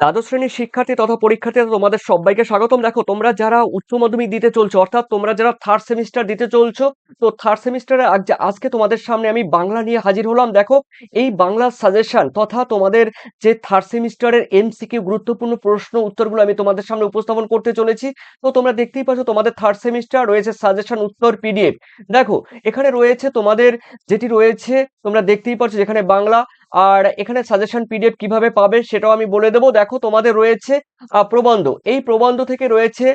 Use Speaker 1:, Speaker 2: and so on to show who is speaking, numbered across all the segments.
Speaker 1: দ্বাদশ শ্রেণীর শিক্ষার্থী তথা পরীক্ষার্থীরা তোমাদের সবাইকে স্বাগতম। দেখো, তোমরা যারা উচ্চ মাধ্যমিক দিতে চলছো, অর্থাৎ তোমরা যারা থার্ড সেমিস্টার দিতে চলছো, তো থার্ড সেমিস্টারে আজকে তোমাদের সামনে আমি বাংলা নিয়ে হাজির হলাম। দেখো, এই বাংলার সাজেশন তথা তোমাদের যে থার্ড সেমিস্টারের এমসিকিউ গুরুত্বপূর্ণ প্রশ্ন উত্তরগুলো আমি তোমাদের সামনে উপস্থাপন করতে চলেছি। তো তোমরা দেখতেই পাচ্ছ তোমাদের থার্ড সেমিস্টার রয়েছে সাজেশন উত্তর পিডিএফ। দেখো, এখানে রয়েছে তোমাদের যেটি রয়েছে তোমরা দেখতেই পাচ্ছ, যেখানে বাংলা, আর এখানে সাজেশন পিডিএফ কিভাবে পাবে সেটাও আমি বলে দেবো। দেখো, তোমাদের রয়েছে প্রবন্ধ। এই প্রবন্ধ থেকে রয়েছে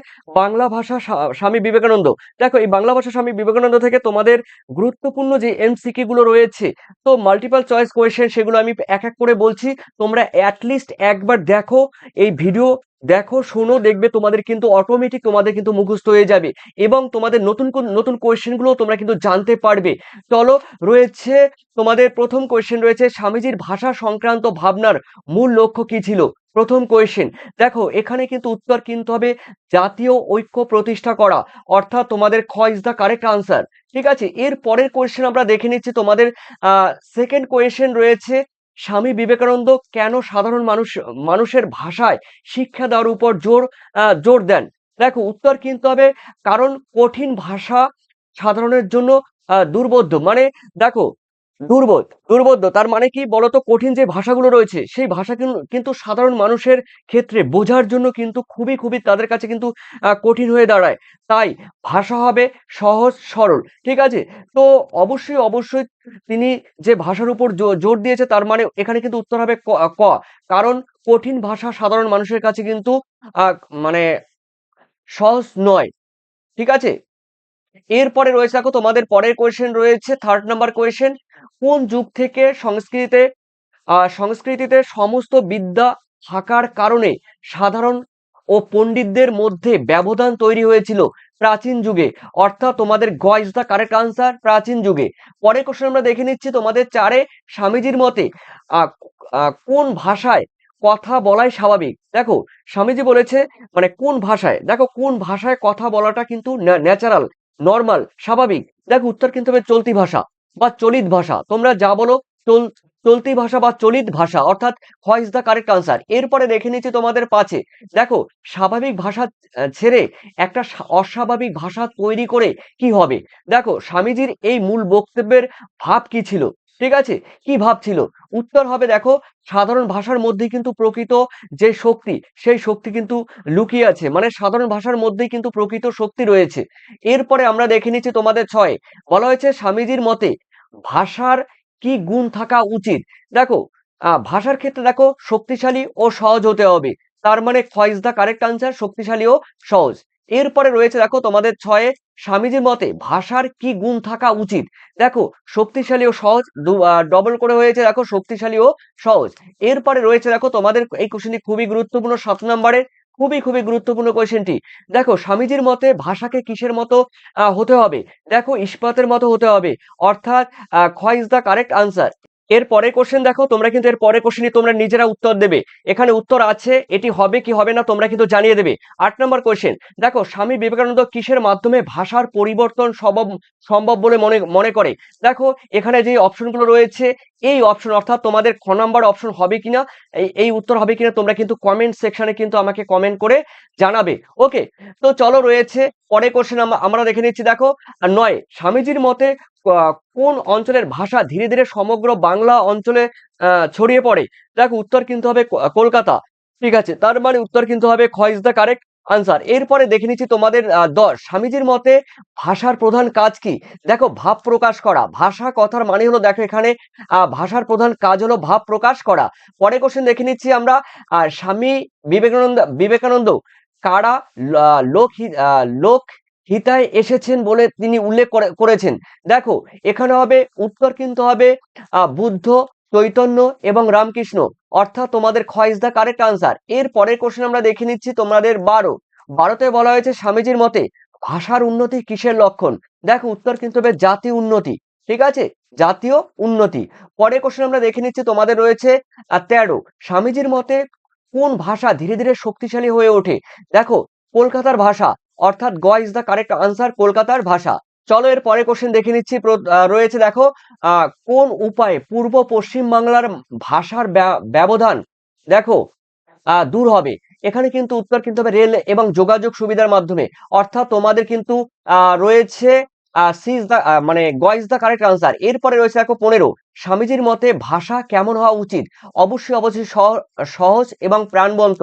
Speaker 1: বাংলা ভাষা স্বামী বিবেকানন্দ। দেখো, এই বাংলা ভাষা স্বামী বিবেকানন্দ থেকে তোমাদের গুরুত্বপূর্ণ যে এমসিকিউ গুলো রয়েছে, তো মাল্টিপল চয়েস কোয়েশ্চেন, সেগুলো আমি এক এক করে বলছি। তোমরা অ্যাটলিস্ট একবার দেখো, এই ভিডিও দেখো, শোনো, দেখবে তোমাদের কিন্তু অটোমেটিক তোমাদের কিন্তু মুখস্থ হয়ে যাবে এবং তোমাদের নতুন নতুন কোয়েশ্চেন গুলো তোমরা কিন্তু জানতে পারবে। চলো, রয়েছে তোমাদের প্রথম কোয়েশ্চেন রয়েছে, স্বামীজির ভাষা সংক্রান্ত ভাবনার মূল লক্ষ্য কি ছিল। প্রথম কোয়েশ্চেন। দেখো, এখানে কিন্তু উত্তর কিন্তু হবে জাতীয় ঐক্য প্রতিষ্ঠা করা, অর্থাৎ তোমাদের খ ইজ দা কারেক্ট আনসার। ঠিক আছে, এর পরের কোয়েশ্চেন আমরা দেখে নিচ্ছি। তোমাদের সেকেন্ড কোয়েশ্চেন রয়েছে, স্বামী বিবেকানন্দ কেন সাধারণ মানুষের ভাষায় শিক্ষা দেওয়ার উপর জোর দেন। দেখো, উত্তর কিন্তু হবে কারণ কঠিন ভাষা সাধারণের জন্য দুর্বোধ্য। মানে দেখো, দুর্বোধ্য তার মানে কি বলতো, কঠিন যে ভাষাগুলো রয়েছে সেই ভাষা কিন্তু সাধারণ মানুষের ক্ষেত্রে বোঝার জন্য কিন্তু খুবই খুবই তাদের কাছে কিন্তু কঠিন হয়ে দাঁড়ায়। তাই ভাষা হবে সহজ সরল। ঠিক আছে, তো অবশ্যই অবশ্যই তিনি যে ভাষার উপর জোর দিয়েছে, তার মানে এখানে কিন্তু উত্তর হবে ক। কারণ কঠিন ভাষা সাধারণ মানুষের কাছে কিন্তু আহ, মানে সহজ নয়। ঠিক আছে, এরপরে রয়েছে, দেখো তোমাদের পরের কোয়েশ্চেন রয়েছে থার্ড নাম্বার কোয়েশ্চেন, কোন যুগ থেকে সংস্কৃতিতে সমস্ত বিদ্যা থাকার কারণে সাধারণ ও পণ্ডিতদের মধ্যে ব্যবধান তৈরি হয়েছিল। প্রাচীন যুগে, অর্থাৎ তোমাদের গ ইজ দা কারেক্ট আনসার, প্রাচীন যুগে। পরের কোশ্চেন আমরা দেখে নিচ্ছি তোমাদের চারে, স্বামীজির মতে আহ, কোন ভাষায় কথা বলাই স্বাভাবিক। দেখো, স্বামীজি বলেছে মানে কোন ভাষায়, দেখো কোন ভাষায় কথা বলাটা কিন্তু ন্যাচারাল, নর্মাল, স্বাভাবিক। দেখো, উত্তর কিন্তু হবে চলতি ভাষা বা চলিত ভাষা, তোমরা যা বলো, চল চলতি ভাষা বা চলিত ভাষা, অর্থাৎ খ ইজ দা কারেক্ট আনসার। এরপরে দেখে নিচ্ছি তোমাদের পাঁচে। দেখো, স্বাভাবিক ভাষা ছেড়ে একটা অস্বাভাবিক ভাষা তৈরি করে কি হবে। দেখো, স্বামীজির এই মূল বক্তব্যের ভাব কি ছিল। ঠিক আছে, কি ভাব ছিল। উত্তর হবে, দেখো, সাধারণ ভাষার মধ্যে কিন্তু প্রকৃত যে শক্তি, সেই শক্তি কিন্তু লুকিয়ে আছে, মানে সাধারণ ভাষার মধ্যেই কিন্তু প্রকৃত শক্তি রয়েছে। এরপরে আমরা দেখে নিচ্ছি তোমাদের ছয়, বলা হয়েছে স্বামীজির মতে ভাষার কি গুণ থাকা উচিত। দেখো, ভাষার ক্ষেত্রে দেখো শক্তিশালী ও সহজ হতে হবে, তার মানে খ ইজ দা কারেক্ট আনসার, শক্তিশালী ও সহজ। এরপরে রয়েছে, দেখো তোমাদের ছয়ে, স্বামীজির মতে ভাষার কি গুণ থাকা উচিত। দেখো, শক্তিশালী ও সহজ, ডবল করে হয়েছে, দেখো শক্তিশালী ও সহজ। এরপরে রয়েছে, দেখো তোমাদের এই কোশ্চেনটি খুবই গুরুত্বপূর্ণ, 7 নম্বরে, খুবই খুবই গুরুত্বপূর্ণ কোশ্চেনটি। দেখো, স্বামীজির মতে ভাষাকে কিসের মতো হতে হবে। দেখো, ইস্পাতের মতো হতে হবে, অর্থাৎ খ ইজ দা কারেক্ট আনসার। এর পরের কোশ্চেন দেখো, তোমরা কিন্তু এর পরের কোশ্চেনই তোমরা নিজেরা উত্তর দেবে, এখানে উত্তর আছে, এটি হবে কি হবে না তোমরা কিন্তু জানিয়ে দেবে। 8 নম্বর কোশ্চেন। দেখো, স্বামী বিবেকানন্দ কিসের মাধ্যমে ভাষার পরিবর্তন সম্ভব সম্ভব বলে মনে মনে করে। দেখো, এখানে যে অপশনগুলো রয়েছে, এই অপশন, অর্থাৎ তোমাদের খ নাম্বার অপশন হবে কিনা, এই উত্তর হবে কিনা, তোমরা কিন্তু কমেন্ট সেকশনে কিন্তু আমাকে কমেন্ট করে জানাবে। ওকে, তো চলো, রয়েছে পরের কোশ্চেন আমরা দেখে নিচ্ছি। দেখো, 9, স্বামীজির মতে কোন অঞ্চলের ভাষা ধীরে ধীরে সমগ্র বাংলা অঞ্চলে ছড়িয়ে পড়ে। দেখো, উত্তর কিন্তু হবে কলকাতা। ঠিক আছে, তার মানে উত্তর কিন্তু হবে খ ইজ দা কারেক্ট আনসার। এরপরে দেখে নিচ্ছি তোমাদের 10, স্বামীজির মতে ভাষার প্রধান কাজ কি। দেখো, ভাব প্রকাশ করা, ভাষা কথার মানে হলো, দেখো এখানে ভাষার প্রধান কাজ হলো ভাব প্রকাশ করা। পরে কোশ্চেন দেখে নিচ্ছি আমরা, স্বামী বিবেকানন্দ কারা লোক হিতায় এসেছেন বলে তিনি উল্লেখ করেছেন। দেখো, এখানে হবে উত্তর কিন্তু হবে বুদ্ধ, চৈতন্য এবং রামকৃষ্ণ, অর্থাৎ তোমাদের খ ইজ দা কারেক্ট আনসার। এর পরের কোশ্চেন আমরা দেখে নিচ্ছি তোমাদের 12তে বলা হয়েছে স্বামীজির মতে ভাষার উন্নতি কিসের লক্ষণ। দেখো, উত্তর কিন্তু হবে জাতীয় উন্নতি। ঠিক আছে, জাতীয় উন্নতি। পরের কোশ্চেন আমরা দেখে নিচ্ছি তোমাদের রয়েছে 13, স্বামীজির মতে কোন ভাষা ধীরে ধীরে শক্তিশালী হয়ে ওঠে। দেখো, কলকাতার ভাষা, অর্থাৎ গ ইজ দা কারেক্ট আনসার, কলকাতার ভাষা। চলো, এর পরে কোশ্চেন দেখে নিচ্ছি। রয়েছে, দেখো, কোন উপায়ে পূর্ব পশ্চিম বাংলার ভাষার ব্যবধান। দেখো, দূর হবে? এখানে কিন্তু উত্তর কিন্তু হবে রেল এবং যোগাযোগ সুবিধার মাধ্যমে। অর্থাৎ তোমাদের কিন্তু রয়েছে সি ইজ দ্য মানে গ ইজ দ্য কারেক্ট আনসার। এরপরে রয়েছে দেখো 15, স্বামীজির মতে ভাষা কেমন হওয়া উচিত? অবশ্যই সহজ এবং প্রাণবন্ত,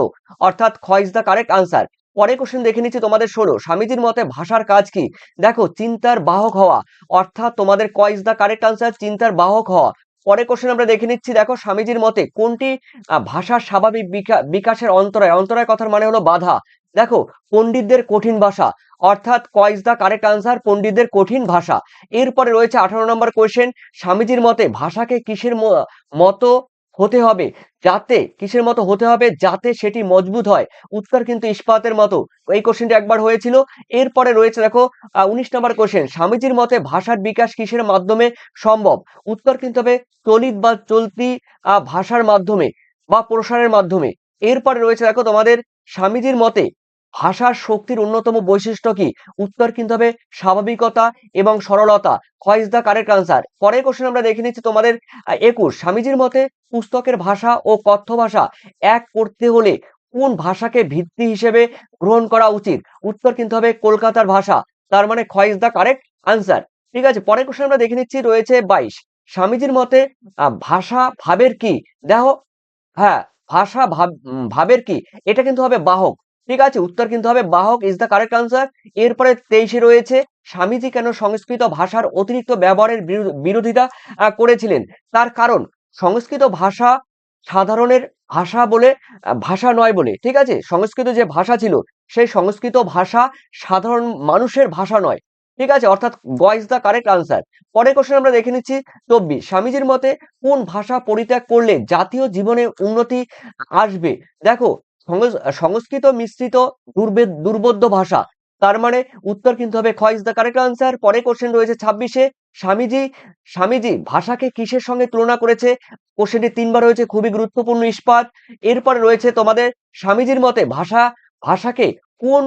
Speaker 1: অর্থাৎ খ ইজ দ্য কারেক্ট আনসার। পরের কোশ্চেন দেখে নিচ্ছি তোমাদের 16, স্বামীজির মতে ভাষার কাজ কি? দেখো, চিন্তার বাহক হওয়া, অর্থাৎ তোমাদের ক ইজ দ্য কারেক্ট আনসার, চিন্তার বাহক হওয়া। পরের কোশ্চেন আমরা দেখে নিচ্ছি, দেখো স্বামীজির মতে কোনটি ভাষার স্বাভাবিক বিকাশের অন্তরায়? অন্তরায় কথার মানে হলো বাধা। দেখো, পণ্ডিতদের কঠিন ভাষা, অর্থাৎ ক ইজ দ্য কারেক্ট আনসার, পণ্ডিতদের কঠিন ভাষা। এরপরে রয়েছে 18 নম্বর কোশ্চেন, স্বামীজির মতে ভাষাকে কিসের মতো হতে হবে যাতে, কিসের মতো হতে হবে যাতে সেটি মজবুত হয়? উত্তর কিন্তু ইস্পাতের মতো। এই কোশ্চেনটি একবার হয়েছিল। এরপরে রয়েছে দেখো 19 নম্বর কোশ্চেন, স্বামীজির মতে ভাষার বিকাশ কিসের মাধ্যমে সম্ভব? উত্তর কিন্তু হবে চলিত বা চলতি ভাষার মাধ্যমে বা প্রসারের মাধ্যমে। এরপরে রয়েছে দেখো তোমাদের, স্বামীজির মতে ভাষার শক্তির অন্যতম বৈশিষ্ট্য কি? উত্তর কিন্তু হবে স্বাভাবিকতা এবং সরলতা। খ ইজ দ্য কারেক্ট আনসার। পরের কোশ্চেন আমরা দেখে নিচ্ছি তোমাদের 21, স্বামীজির মতে পুস্তকের ভাষা ও কথ্য ভাষা এক করতে হলে কোন ভাষাকে ভিত্তি হিসেবে গ্রহণ করা উচিত? উত্তর কিন্তু হবে কলকাতার ভাষা। তার মানে খ ইজ দ্য কারেক্ট আনসার। ঠিক আছে, পরের কোশ্চেন আমরা দেখে নিচ্ছি, রয়েছে 22, স্বামীজির মতে ভাষা ভাবের কি? দেখো, হ্যাঁ, ভাষা ভাবের কি? এটা কিন্তু হবে বাহক। ঠিক আছে, উত্তর কিন্তু হবে বাহক ইজ দ্য কারেক্ট আনসার। এরপরে 23 রয়েছে, স্বামীজি কেন সংস্কৃত ভাষার অতিরিক্ত ব্যবহারের বিরোধিতা করেছিলেন? তার কারণ, সংস্কৃত ভাষা সাধারণের ভাষা বলে, ভাষা নয় বলে। ঠিক আছে, সংস্কৃত যে ভাষা ছিল, সেই সংস্কৃত ভাষা সাধারণ মানুষের ভাষা নয়। ঠিক আছে, অর্থাৎ গ ইজ দ্য কারেক্ট আনসার। পরের কোশ্চেন আমরা দেখে নিচ্ছি 24, স্বামীজির মতে কোন ভাষা পরিত্যাগ করলে জাতীয় জীবনে উন্নতি আসবে? দেখো, সংস্কৃত মিশ্রিত দুর্বোধ্য ভাষা। তার মানে উত্তর কিন্তু হবে খ ইজ দ্য কারেক্ট আনসার। পরে কোশ্চেন রয়েছে 26, স্বামীজি স্বামীজি ভাষাকে কিসের সঙ্গে তুলনা করেছে? কোশ্চেনটি 3বার হয়েছে, খুবই গুরুত্বপূর্ণ, ইস্পাত। এরপরে রয়েছে তোমাদের, স্বামীজির মতে ভাষাকে কোন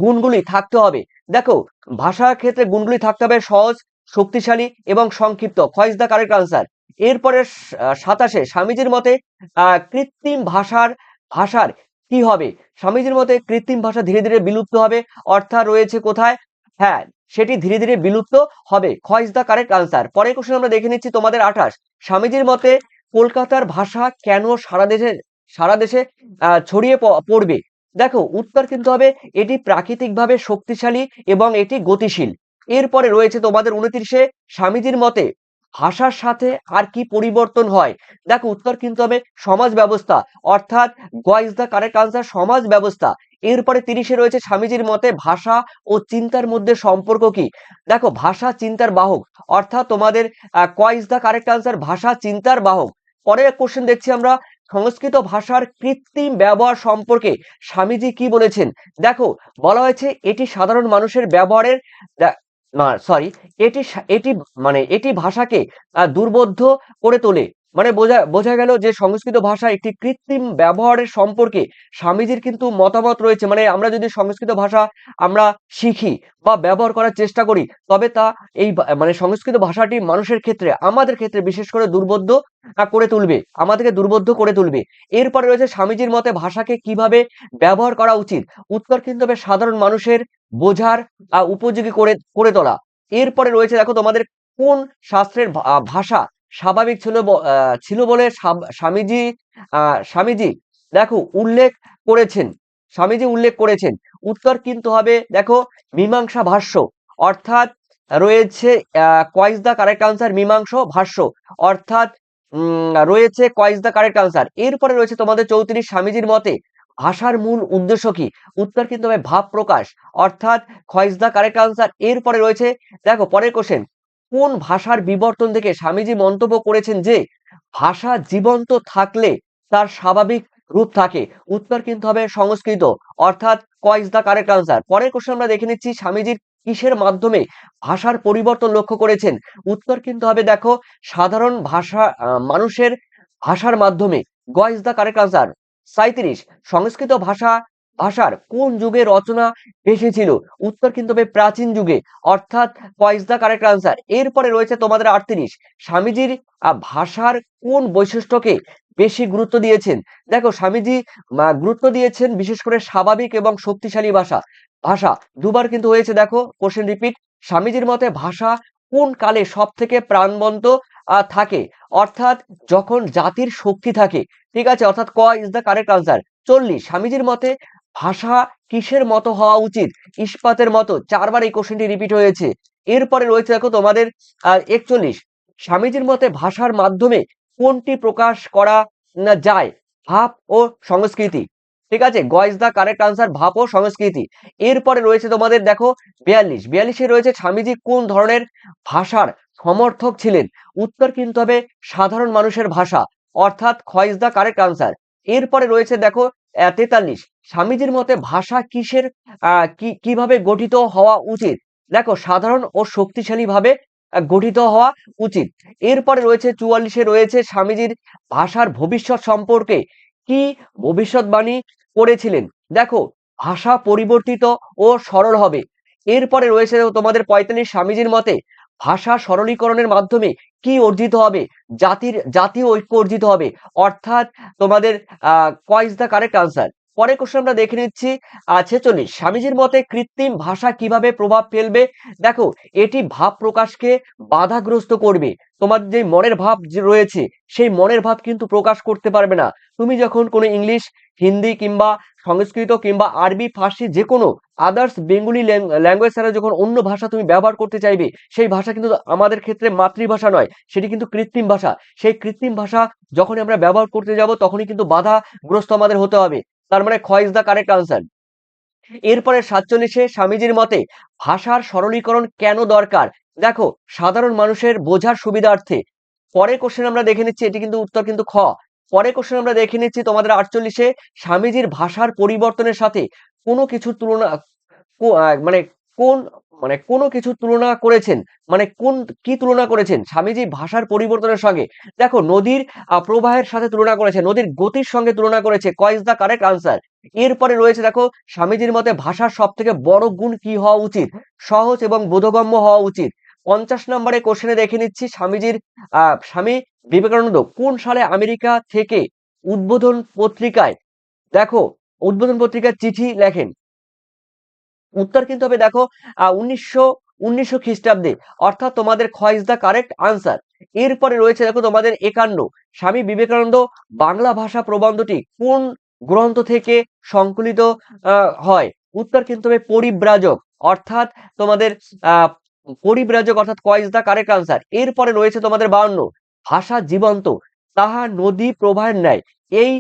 Speaker 1: গুণগুলি থাকতে হবে? দেখো, ভাষার ক্ষেত্রে গুণগুলি থাকতে হবে সহজ, শক্তিশালী এবং সংক্ষিপ্ত। খ ইজ দ্য কারেক্ট আনসার। এরপরে 27, স্বামীজির মতে কৃত্রিম ভাষার কি হবে? স্বামীজির মতে কৃত্রিম ভাষা ধীরে ধীরে বিলুপ্ত হবে, অর্থাৎ রয়েছে কোথায়? হ্যাঁ, সেটি ধীরে ধীরে বিলুপ্ত হবে। খ ইজ দ্য কারেক্ট আনসার। পরের কোশ্চেন আমরা দেখে নিচ্ছি তোমাদের 28, স্বামীজির মতে কলকাতার ভাষা কেন সারা দেশে ছড়িয়ে পড়বে? দেখো, উত্তর কিন্তু হবে এটি প্রাকৃতিকভাবে শক্তিশালী এবং এটি গতিশীল। এরপরে রয়েছে তোমাদের 29, স্বামীজির মতে ভাষার সাথে আর কি পরিবর্তন হয়? দেখো, উত্তর কিন্তু হবে সমাজ ব্যবস্থা, অর্থাৎ গ ইজ দ্য কারেক্ট আনসার, সমাজ ব্যবস্থা। এরপরে 30 রয়েছে, স্বামীজির মতে ভাষা ও চিন্তার মধ্যে সম্পর্ক কি? দেখো, ভাষা চিন্তার বাহক, অর্থাৎ তোমাদের ক ইজ দ্য কারেক্ট আনসার, ভাষা চিন্তার বাহক। পরের কোশ্চেন দেখছি আমরা, সংস্কৃত ভাষার কৃত্রিম ব্যবহার সম্পর্কে স্বামীজি কি বলেছেন? দেখো, বলা হয়েছে এটি সাধারণ মানুষের ব্যবহারের না সরি এটি ভাষাকে দুর্বোধ্য করে তোলে। মানে বোঝা গেল যে সংস্কৃত ভাষা একটি কৃত্রিম ব্যবহারের সম্পর্কে স্বামীজির কিন্তু মতামত রয়েছে। মানে আমরা যদি সংস্কৃত ভাষা আমরা শিখি বা ব্যবহার করার চেষ্টা করি, তবে তা মানে সংস্কৃত ভাষাটি মানুষের ক্ষেত্রে, আমাদের ক্ষেত্রে বিশেষ করে দুর্বোধ্য করে তুলবে, আমাদেরকে দুর্বোধ্য করে তুলবে। এরপরে রয়েছে, স্বামীজির মতে ভাষাকে কিভাবে ব্যবহার করা উচিত? উত্তর কিন্তু হবে সাধারণ মানুষের বোঝার উপযোগী করে তোলা। এরপরে রয়েছে দেখো তোমাদের, কোন শাস্ত্রের ভাষা স্বাভাবিক ছিল বলে স্বামীজি দেখো উল্লেখ করেছেন? উত্তর কিন্তু হবে দেখো মীমাংসা ভাষ্য, অর্থাৎ রয়েছে ক ইজ দ্য কারেক্ট আনসার, মীমাংসা ভাষ্য, অর্থাৎ রয়েছে ক ইজ দ্য কারেক্ট আনসার। এরপরে রয়েছে তোমাদের 34, স্বামীজির মতে ভাষার মূল উদ্দেশ্য কি? উত্তর কিন্তু হবে ভাব প্রকাশ, অর্থাৎ খ ইজ দ্য কারেক্ট আনসার। এরপরে রয়েছে দেখো পরের কোশ্চেন, কোন ভাষার বিবর্তন থেকে স্বামীজি মন্তব্য করেছেন যে ভাষা জীবন্ত থাকলে তার স্বাভাবিক রূপ থাকে? উত্তর কিন্তু হবে সংস্কৃত, অর্থাৎ ক ইজ দ্য কারেক্ট আনসার। পরের কোশ্চেন আমরা দেখে নিচ্ছি, স্বামীজির কিসের মাধ্যমে ভাষার পরিবর্তন লক্ষ্য করেছেন? উত্তর কিন্তু হবে দেখো সাধারণ ভাষা মানুষের ভাষার মাধ্যমে। গ ইজ দ্য কারেক্ট আনসার। 37, সংস্কৃত ভাষা ভাষার কোন যুগে রচনা বেশি ছিল? উত্তর কিন্তু হবে প্রাচীন যুগে, অর্থাৎ ক ইজ দ্য কারেক্ট আনসার। এরপরে রয়েছে তোমাদের 38, স্বামীজির ভাষার কোন বৈশিষ্ট্যকে বেশি গুরুত্ব দিয়েছেন? দেখো স্বামীজি গুরুত্ব দিয়েছেন বিশেষ করে স্বাভাবিক এবং শক্তিশালী ভাষা। ভাষা দুবার কিন্তু হয়েছে, দেখো কোশ্চেন রিপিট। স্বামীজির মতে ভাষা কোন কালে সব থেকে প্রাণবন্ত থাকে? অর্থাৎ যখন জাতির শক্তি থাকে, ঠিক আছে, অর্থাৎ ক ইজ দ্য কারেক্ট আনসার। 40, স্বামীজির মতে ভাষা কিসের মতো হওয়া উচিত? ইস্পাতের মতো। 4বার এই কোশ্চেনটি রিপিট হয়েছে। এরপরে রয়েছে দেখো তোমাদের 41, স্বামীজির মতে ভাষার মাধ্যমে কোনটি প্রকাশ করা যায়? ভাব ও সংস্কৃতি। ঠিক আছে, গ ইজ দ্য কারেক্ট আনসার, ভাব ও সংস্কৃতি। এরপরে রয়েছে তোমাদের দেখো 42 রয়েছে স্বামীজি কোন ধরনের ভাষার সমর্থক ছিলেন? উত্তর কিন্তু হবে সাধারণ মানুষের ভাষা, অর্থাৎ খ ইজ দ্য কারেক্ট আনসার। এরপরে রয়েছে দেখো 43, স্বামীজির মতে ভাষা কিসের কিভাবে গঠিত হওয়া উচিত? দেখো সাধারণ ও শক্তিশালী ভাবে গঠিত হওয়া উচিত। এরপরে রয়েছে 44 রয়েছে স্বামীজির ভাষার ভবিষ্যৎ সম্পর্কে কি ভবিষ্যৎবাণী করেছিলেন? দেখো ভাষা পরিবর্তিত ও সরল হবে। এরপরে রয়েছে তোমাদের 45, স্বামীজির মতে ভাষা সরলীকরণের মাধ্যমে কি অর্জিত হবে? জাতীয় ঐক্য অর্জিত হবে, অর্থাৎ তোমাদের ক ইজ দ্য কারেক্ট আনসার। পরের কোশ্চেন আমরা দেখে নিচ্ছি 46, স্বামীজির মতে কৃত্রিম ভাষা কিভাবে প্রভাব ফেলবে? দেখো এটি ভাব প্রকাশকে বাধাগ্রস্ত করবে। তোমার যে মনের ভাব যে রয়েছে সেই মনের ভাব কিন্তু প্রকাশ করতে পারবে না। তুমি যখন কোনো ইংলিশ, হিন্দি কিংবা সংস্কৃত কিংবা আরবি, ফার্সি যে কোনো আদার্স বেঙ্গলি ল্যাঙ্গুয়েজ ছাড়া যখন অন্য ভাষা তুমি ব্যবহার করতে চাইবে, সেই ভাষা কিন্তু আমাদের ক্ষেত্রে মাতৃভাষা নয়, সেটি কিন্তু কৃত্রিম ভাষা। সেই কৃত্রিম ভাষা যখন আমরা ব্যবহার করতে যাব তখনই কিন্তু বাধাগ্রস্ত আমাদের হতে হবে। তার মানে খ ইজ দ্য কারেক্ট আনসার। এরপরে 47, স্বামীজির মতে ভাষার সরলীকরণ কেন দরকার? দেখো সাধারণ মানুষের বোঝার সুবিধার্থে। পরের কোশ্চেন আমরা দেখে নিচ্ছি, এটি কিন্তু উত্তর কিন্তু খ। পরের কোশ্চেন আমরা দেখে নিচ্ছি তোমাদের 48, স্বামীজির ভাষার পরিবর্তনের সাথে কোনো কিছুর তুলনা মানে কোন কোনো কিছু তুলনা করেছেন, মানে কোন কি তুলনা করেছেন স্বামীজি ভাষার পরিবর্তনের সঙ্গে? দেখো নদীর প্রবাহের সাথে তুলনা করেছে, নদীর গতির সঙ্গে তুলনা করেছে, ক ইজ দ্য কারেক্ট আনসার। এরপরে রয়েছে দেখো স্বামীজির মতে ভাষার সব থেকে বড় গুণ কি হওয়া উচিত? সহজ এবং বোধগম্য হওয়া উচিত। 50 নম্বরে কোশ্চেনে দেখে নিচ্ছি স্বামীজির স্বামী বিবেকানন্দ কোন সালে আমেরিকা থেকে উদ্বোধন পত্রিকায়, দেখো উদ্বোধন পত্রিকায় চিঠি লেখেন? উত্তর কিন্তু হবে দেখো 1900 খ্রিস্টাব্দে, অর্থাৎ তোমাদের খ ইজ দ্য কারেক্ট আনসার। এরপরে রয়েছে দেখো তোমাদের 51, স্বামী বিবেকানন্দ বাংলা ভাষা প্রবন্ধটি কোন গ্রন্থ থেকে সংকলিত হয়? উত্তর কিন্তু হবে পরিব্রাজক, অর্থাৎ তোমাদের আহ পরিব্রাজক, অর্থাৎ ক ইজ দ্য কারেক্ট আনসার। এরপরে রয়েছে তোমাদের 52, ভাষা জীবন্ত তাহা নদী প্রবাহের ন্যায়। এই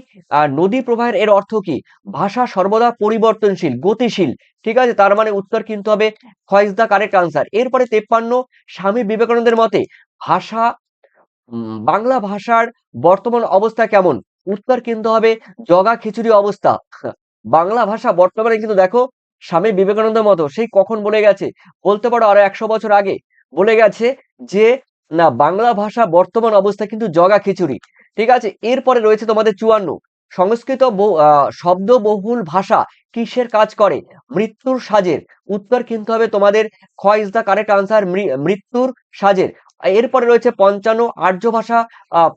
Speaker 1: নদী প্রবাহের এর অর্থ কি? ভাষা সর্বদা পরিবর্তনশীল, গতিশীল। ঠিক আছে, তার মানে উত্তর কিন্তু হবে খ ইজ দ্য কারেক্ট আনসার। এরপরে 53, স্বামী বিবেকানন্দের মতে ভাষা বাংলা ভাষার বর্তমান অবস্থা কেমন? উত্তর কিন্তু হবে জগা খিচুড়ি অবস্থা। বাংলা ভাষা বর্তমানে কিন্তু দেখো স্বামী বিবেকানন্দের মতো সেই কখন বলে গেছে, বলতে পারো আরো 100 বছর আগে বলে গেছে যে না, বাংলা ভাষা বর্তমান অবস্থা কিন্তু জগা খিচুড়ি। ঠিক আছে, এরপরে রয়েছে তোমাদের 54, সংস্কৃত শব্দ বহুল ভাষা কিসের কাজ করে? মৃত্যুর সাজের। উত্তর কিন্তু হবে তোমাদের খ ইজ দ্য কারেক্ট আনসার, মৃত্যুর সাজের। এরপরে রয়েছে 55, আর্য ভাষা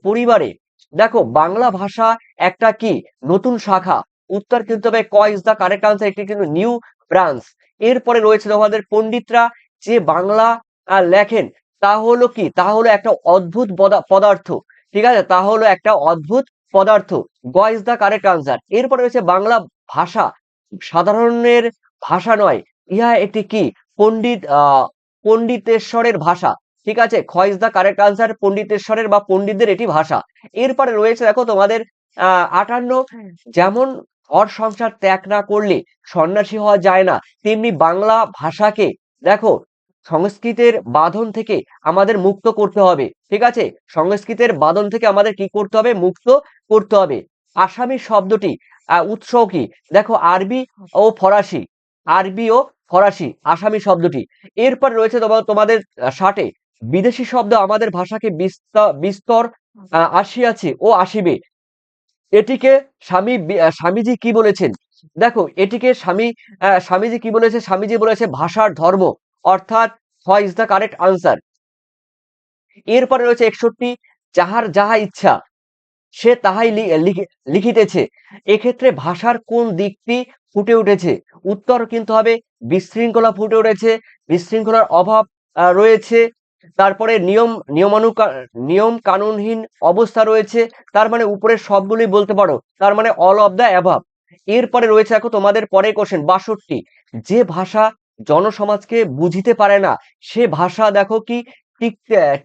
Speaker 1: পরিবারে দেখো বাংলা ভাষা একটা কি নতুন শাখা? উত্তর কিন্তু হবে ক ইজ দ্য কারেক্ট আনসার, একটি কিন্তু নিউ ব্রাঞ্চ। এরপরে রয়েছে তোমাদের পণ্ডিতরা যে বাংলা লেখেন তা হলো কি? তা হলো একটা অদ্ভুত পদার্থ। ঠিক আছে, তা হলো একটা অদ্ভুত পদার্থ, গ ইজ দ্য কারেক্ট আনসার। এরপরে রয়েছে বাংলা ভাষা সাধারণের ভাষা নয়, ইহা একটি কি? পণ্ডিতেশ্বরের ভাষা। ঠিক আছে, খ ইজ দ্য কারেক্ট আনসার, পণ্ডিতেশ্বরের বা পণ্ডিতদের এটি ভাষা। এরপরে রয়েছে দেখো তোমাদের 58, যেমন ঘর সংসার ত্যাগ না করলে সন্ন্যাসী হওয়া যায় না, তেমনি বাংলা ভাষাকে দেখো সংস্কৃতের বাঁধন থেকে আমাদের মুক্ত করতে হবে। ঠিক আছে, সংস্কৃতের বাঁধন থেকে আমাদের কি করতে হবে? মুক্ত করতে হবে। আসামি শব্দটি উৎস কি? দেখো আরবি ও ফরাসি, আরবি ও ফরাসি আসামি শব্দটি। এরপর রয়েছে তোমাদের 60, বিদেশি শব্দ আমাদের ভাষাকে বিস্তর আসিয়াছে ও আসিবে, এটিকে স্বামীজি কি বলেছেন? দেখো এটিকে স্বামীজি কি বলেছে, স্বামীজি বলেছে ভাষার ধর্ম, অর্থাৎ হ ইজ দ্য কারেক্ট আনসার। এরপরে রয়েছে 61, যাহার যাহা ইচ্ছা সে তাহাই লিখিতেছে। এক্ষেত্রে ভাষার কোন দিকটি ফুটে উঠেছে? উত্তর কিন্তু হবে বিশৃঙ্খলা ফুটে উঠেছে, বিশৃঙ্খলার অভাব রয়েছে। তারপরে নিয়ম কানুনহীন অবস্থা রয়েছে। তার মানে উপরের সবগুলি বলতে পারো, তার মানে অল অফ দ্য অ্যাভাব। এরপরে রয়েছে দেখো তোমাদের পরের কোশ্চেন 62, যে ভাষা জনসমাজকে বুঝিতে পারে না সে ভাষা দেখো কি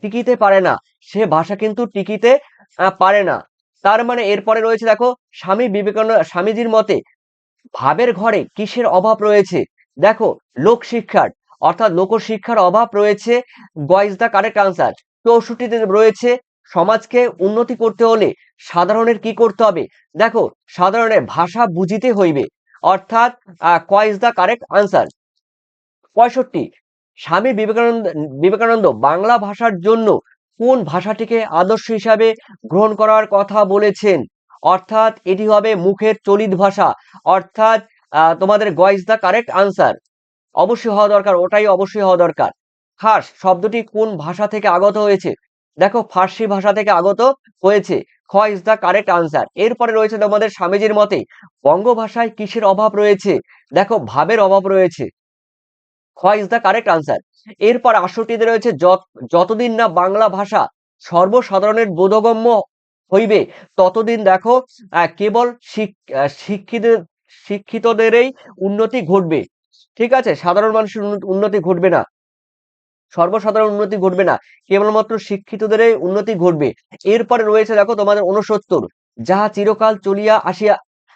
Speaker 1: টিকিতে পারে না, সে ভাষা কিন্তু টিকিতে পারে না। তার মানে এরপরে রয়েছে দেখো স্বামীজির মতে ভাবের ঘরে কিসের অভাব রয়েছে? দেখো লোকশিক্ষার, অর্থাৎ লোকশিক্ষার অভাব রয়েছে। গ ইজ দ্য কারেক্ট আনসার। 64তে রয়েছে সমাজকে উন্নতি করতে হলে সাধারণের কি করতে হবে? দেখো সাধারণের ভাষা বুঝিতে হইবে, অর্থাৎ ক is the correct answer. 65, Swami Vivekananda Bangla ভাষার জন্য কোন ভাষাটিকে আদর্শ হিসাবে গ্রহণ করার কথা বলেছেন? অর্থাৎ এটি হবে মুখের চলিত ভাষা, অর্থাৎ তোমাদের গ ইজ দ্য কারেক্ট আনসার। অবশ্যই হওয়া দরকার, ওটাই অবশ্যই হওয়া দরকার। খাস শব্দটি কোন ভাষা থেকে আগত হয়েছে? দেখো ফার্সি ভাষা থেকে আগত হয়েছে। খ ইজ দ্য কারেক্ট আনসার। এরপরে রয়েছে তোমাদের স্বামীজির মতে বঙ্গ ভাষায় কিসের অভাব রয়েছে? দেখো ভাবের অভাব রয়েছে। খ ইজ দ্য কারেক্ট আনসার। এরপর 68তে রয়েছে যতদিন না বাংলা ভাষা সর্বসাধারণের বোধগম্য হইবে ততদিন দেখো কেবল শিক্ষিতদেরই উন্নতি ঘটবে। ঠিক আছে, সাধারণ মানুষের উন্নতি ঘটবে না, সর্বসাধারণ উন্নতি ঘটবে না, কেবলমাত্র শিক্ষিতদেরই উন্নতি ঘটবে। এরপরে রয়েছে দেখো তোমাদের 69, যাহা চিরকাল চলিয়া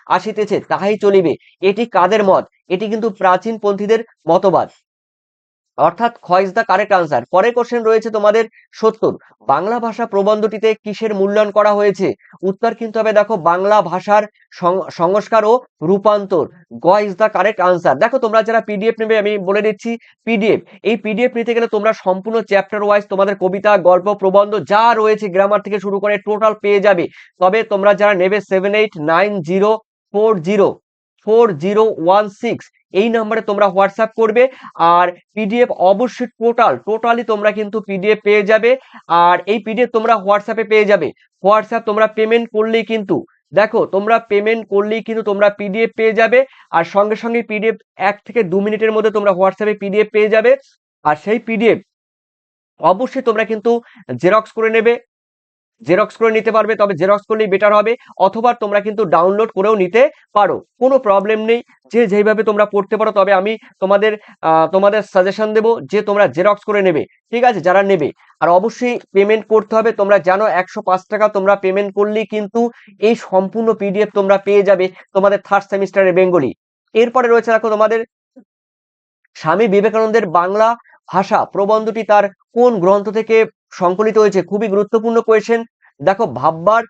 Speaker 1: আসিতেছে তাহাই চলিবে, এটি কাদের মত? এটি কিন্তু প্রাচীন পন্থীদের মতবাদ, অর্থাৎ খ ইজ দ্য কারেক্ট আনসার। পরের কোশ্চেন রয়েছে তোমাদের 70, বাংলা ভাষা প্রবন্ধটিতে কিসের মূল্যায়ন করা হয়েছে? উত্তর কিন্তু হবে দেখো বাংলা ভাষার সংস্কার ও রূপান্তর। গ ইজ দ্য কারেক্ট আনসার। দেখো তোমরা যারা পিডিএফ নেবে, আমি বলে দিচ্ছি পিডিএফ, এই পিডিএফ নিতে গেলে তোমরা সম্পূর্ণ চ্যাপ্টার ওয়াইজ তোমাদের কবিতা, গল্প, প্রবন্ধ যা রয়েছে গ্রামার থেকে শুরু করে টোটাল পেয়ে যাবে। তবে তোমরা যারা নেবে 7890404016 এই নাম্বারে তোমরা হোয়াটসঅ্যাপ করবে, আর পিডিএফ অবশ্যই টোটালি তোমরা কিন্তু পিডিএফ পেয়ে যাবে। আর এই পিডিএফ তোমরা হোয়াটসঅ্যাপে পেয়ে যাবে। হোয়াটসঅ্যাপ তোমরা পেমেন্ট করলেই কিন্তু, দেখো তোমরা পেমেন্ট করলেই কিন্তু তোমরা পিডিএফ পেয়ে যাবে। আর সঙ্গে সঙ্গে পিডিএফ 1 থেকে 2 মিনিটের মধ্যে তোমরা হোয়াটসঅ্যাপে পিডিএফ পেয়ে যাবে। আর সেই পিডিএফ অবশ্যই তোমরা কিন্তু জেরক্স করে নেবে, জেরক্স করে নিতে পারবে, তবে জেরক্স করলেই বেটার হবে, অথবা তোমরা কিন্তু ডাউনলোড করেও নিতে পারো, কোনো প্রবলেম নেই, যে যেইভাবে তোমরা পড়তে পারো। তবে আমি তোমাদের সাজেশন দেবো যে তোমরা জেরক্স করে নেবে, ঠিক আছে, যারা নেবে। আর অবশ্যই পেমেন্ট করতে হবে, তোমরা জানো 105 টাকা তোমরা পেমেন্ট করলেই কিন্তু এই সম্পূর্ণ পিডিএফ তোমরা পেয়ে যাবে তোমাদের থার্ড সেমিস্টারের বেঙ্গলি। এরপরে রয়েছে দেখো তোমাদের স্বামী বিবেকানন্দের বাংলা ভাষা প্রবন্ধটি তার কোন গ্রন্থ থেকে সংকলিত হয়েছে? খুবই গুরুত্বপূর্ণ কোয়েশ্চেন। দেখো ভাববার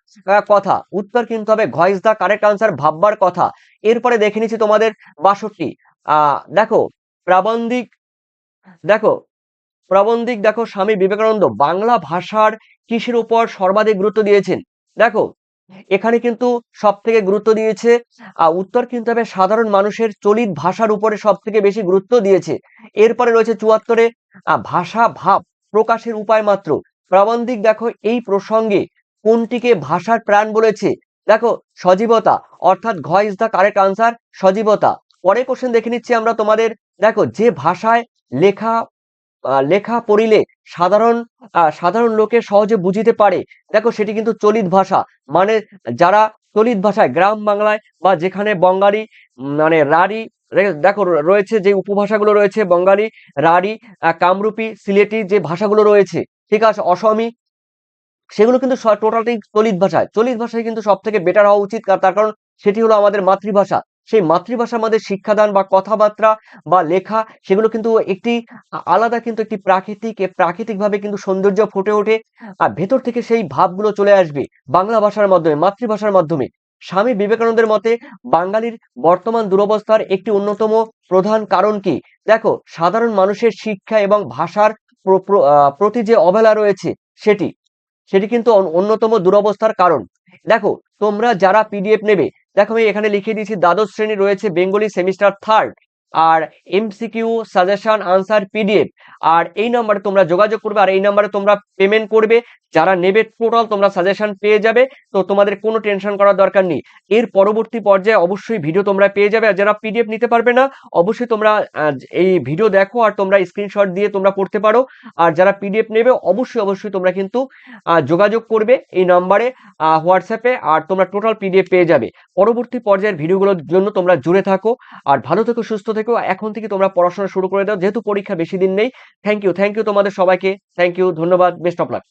Speaker 1: কথা, উত্তর কিন্তু হবে ঘ ইজ দা কারেক্ট আনসার, ভাববার কথা। এরপরে দেখে নিচ্ছি তোমাদের 62, দেখো প্রাবন্ধিক, দেখো দেখো স্বামী বিবেকানন্দ বাংলা ভাষার কিসের উপর সর্বাধিক গুরুত্ব দিয়েছেন? দেখো এখানে কিন্তু সব থেকে গুরুত্ব দিয়েছে, উত্তর কিন্তু হবে সাধারণ মানুষের চলিত ভাষার উপরে সব থেকে বেশি গুরুত্ব দিয়েছে। এরপরে রয়েছে 74, ভাষা ভাব প্রকাশের উপায় মাত্র। প্রাবন্ধিক দেখো এই প্রসঙ্গে কোনটিকে ভাষার প্রাণ বলেছে? দেখো সজীবতা, অর্থাৎ ঘ ইজ দা কারেক্ট আনসার, সজীবতা। পরের কোশ্চেন দেখে নিচ্ছি আমরা তোমাদের। দেখো যে ভাষায় লেখা লেখা পড়িলে সাধারণ লোকে সহজে বুঝিতে পারে, দেখো সেটি কিন্তু চলিত ভাষা। মানে যারা চলিত ভাষায় গ্রাম বাংলায় বা যেখানে বঙ্গালী মানে রাঢ়ী, দেখো রয়েছে যে উপভাষাগুলো রয়েছে বঙ্গালী, রাঢ়ী, কামরূপী, সিলেটি যে ভাষাগুলো রয়েছে, ঠিক আছে, অসমী, সেগুলো কিন্তু টোটালটাই চলিত ভাষায় কিন্তু সব থেকে বেটার হওয়া উচিত। তার কারণ সেটি হলো আমাদের মাতৃভাষা। সেই মাতৃভাষা আমাদের শিক্ষাদান বা কথাবার্তা বা লেখা, সেগুলো কিন্তু একটি আলাদা, কিন্তু একটি প্রাকৃতিক ভাবে কিন্তু সৌন্দর্য ফুটে ওঠে, আর ভেতর থেকে সেই ভাবগুলো চলে আসবে বাংলা ভাষার মাধ্যমে, মাতৃভাষার মাধ্যমে। স্বামী বিবেকানন্দের মতে বাঙালির বর্তমান দুরবস্থার একটি অন্যতম প্রধান কারণ কি? দেখো সাধারণ মানুষের শিক্ষা এবং ভাষার প্রতি যে অবহেলা রয়েছে সেটি কিন্তু অন্যতম দুরবস্থার কারণ। দেখো তোমরা যারা পিডিএফ নেবে দেখো আমি এখানে লিখে দিয়েছি দ্বাদশ শ্রেণী রয়েছে বেঙ্গলি সেমিস্টার থার্ড, আর এমসিকিউ সাজেশন আনসার পিডিএফ। আর এই নাম্বারে তোমরা যোগাযোগ করবে, আর এই নাম্বারে তোমরা পেমেন্ট করবে। যারা নেবে টোটাল তোমরা সাজেশন পেয়ে যাবে, তো তোমাদের কোনো টেনশন করার দরকার নেই। এর পরবর্তী পর্যায়ে অবশ্যই ভিডিও তোমরা পেয়ে যাবে। আর যারা পিডিএফ নিতে পারবে না, অবশ্যই তোমরা এই ভিডিও দেখো আর তোমরা স্ক্রিনশট দিয়ে তোমরা পড়তে পারো। আর যারা পিডিএফ নেবে অবশ্যই অবশ্যই তোমরা কিন্তু যোগাযোগ করবে এই নাম্বারে হোয়াটসঅ্যাপে, আর তোমরা টোটাল পিডিএফ পেয়ে যাবে। পরবর্তী পর্যায়ের ভিডিওগুলোর জন্য তোমরা জুড়ে থাকো, আর ভালো থেকো, সুস্থ থেকো। এখন থেকে তোমরা পড়াশোনা শুরু করে দাও, যেহেতু পরীক্ষা বেশি দিন নেই। থ্যাংক ইউ তোমাদের সবাইকে, থ্যাংক ইউ, ধন্যবাদ, বেস্ট অফ লাক।